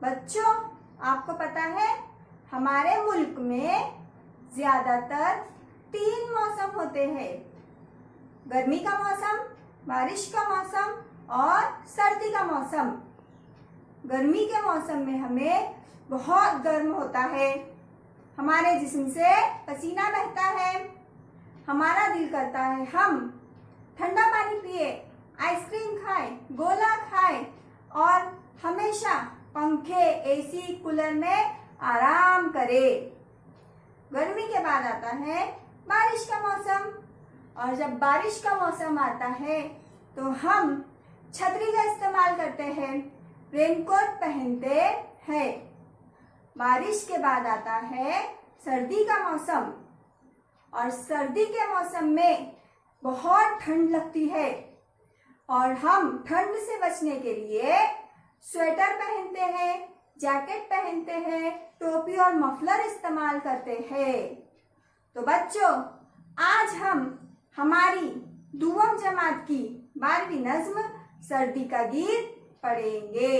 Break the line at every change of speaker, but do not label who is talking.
बच्चों, आपको पता है हमारे मुल्क में ज्यादातर 3 मौसम होते हैं। गर्मी का मौसम, बारिश का मौसम और सर्दी का मौसम। गर्मी के मौसम में हमें बहुत गर्म होता है, हमारे जिस्म से पसीना बहता है, हमारा दिल करता है हम ठंडा पानी पिए, आइसक्रीम खाएं, गोला खाएं और हमेशा पंखे, एसी, कूलर में आराम करें। गर्मी के बाद आता है बारिश का मौसम, और जब बारिश का मौसम आता है तो हम छतरी का इस्तेमाल करते हैं, रेनकोट पहनते हैं। बारिश के बाद आता है सर्दी का मौसम, और सर्दी के मौसम में बहुत ठंड लगती है और हम ठंड से बचने के लिए स्वेटर पहनते हैं, जैकेट पहनते हैं, टोपी और मफलर इस्तेमाल करते हैं। तो बच्चों, आज हम हमारी दुआम जमात की 12वीं नज्म सर्दी का गीत पढ़ेंगे।